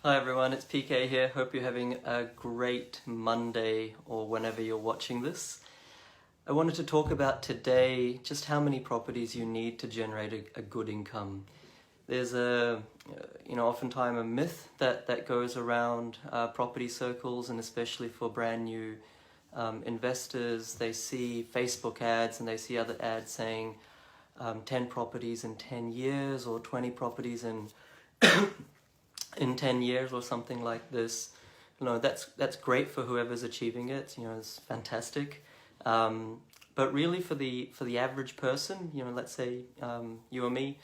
Hi everyone, it's PK here. Hope you're having a great Monday or whenever you're watching this. I wanted to talk about today just how many properties you need to generate a good income. There's oftentimes a myth that goes around property circles, and especially for brand new investors. They see Facebook ads and they see other ads saying 10 properties in 10 years or 20 properties in 10 years or something like this. That's great for whoever's achieving it. It's fantastic. But really for the average person, let's say you or me,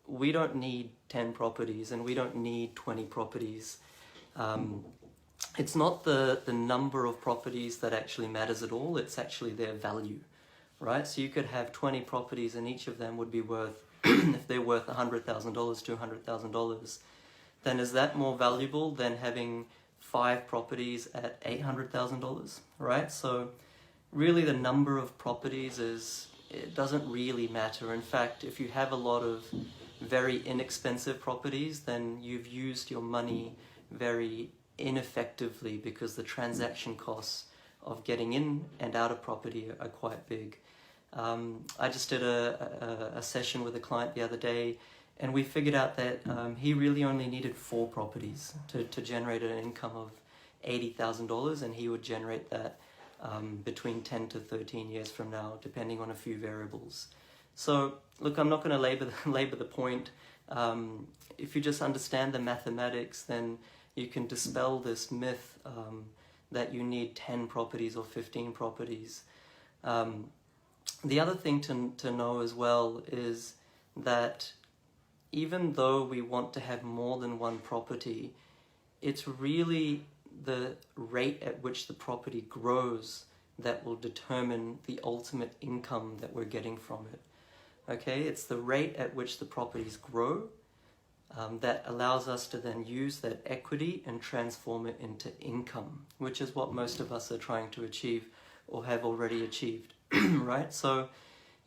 we don't need 10 properties and we don't need 20 properties. It's not the number of properties that actually matters at all. It's actually their value, right? So you could have 20 properties and each of them would be worth, if they're worth $100,000, $200,000, then is that more valuable than having 5 properties at $800,000, right? So really the number of properties it doesn't really matter. In fact, if you have a lot of very inexpensive properties, then you've used your money very ineffectively because the transaction costs of getting in and out of property are quite big. I just did a session with a client the other day, and we figured out that he really only needed 4 properties to generate an income of $80,000, and he would generate that between 10 to 13 years from now, depending on a few variables. So look, I'm not going to labor the point. If you just understand the mathematics, then you can dispel this myth that you need 10 properties or 15 properties. The other thing to know as well is that even though we want to have more than one property, it's really the rate at which the property grows that will determine the ultimate income that we're getting from it. Okay, it's the rate at which the properties grow that allows us to then use that equity and transform it into income, which is what most of us are trying to achieve or have already achieved, right? So,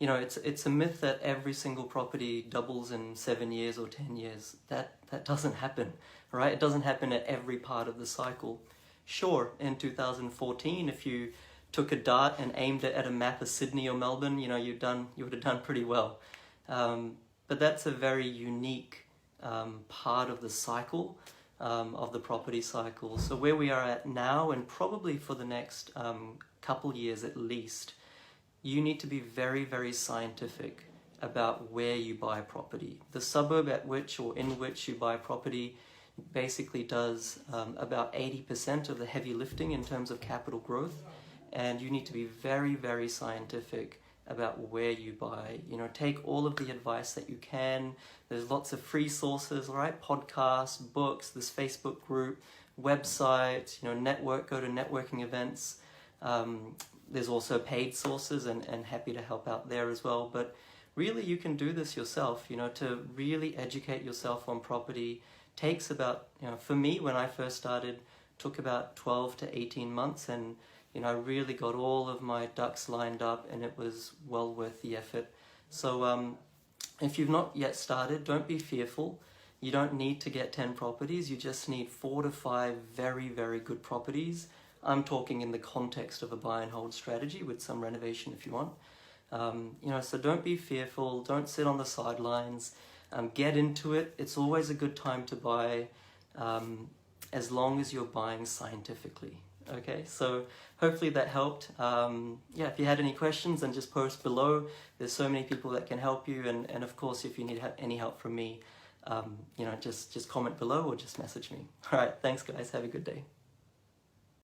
it's a myth that every single property doubles in 7 years or 10 years. That doesn't happen, right? It doesn't happen at every part of the cycle. Sure, in 2014, if you took a dart and aimed it at a map of Sydney or Melbourne, you would have done pretty well. But that's a very unique part of the cycle, of the property cycle. So where we are at now, and probably for the next couple years at least, you need to be very, very scientific about where you buy property. The suburb at which or in which you buy property basically does about 80% of the heavy lifting in terms of capital growth, and you need to be very, very scientific about where you buy. Take all of the advice that you can. There's lots of free sources, right? Podcasts, books, this Facebook group, website, go to networking events. There's also paid sources and happy to help out there as well. But really you can do this yourself, to really educate yourself on property takes about, for me when I first started, took about 12 to 18 months, and I really got all of my ducks lined up, and it was well worth the effort. So if you've not yet started, don't be fearful. You don't need to get 10 properties. You just need 4 to 5 very, very good properties. I'm talking in the context of a buy and hold strategy with some renovation if you want. So don't be fearful. Don't sit on the sidelines. Get into it. It's always a good time to buy, as long as you're buying scientifically. Okay, so hopefully that helped. If you had any questions, then just post below. There's so many people that can help you, and of course, if you need any help from me, just comment below or just message me. All right, thanks guys. Have a good day.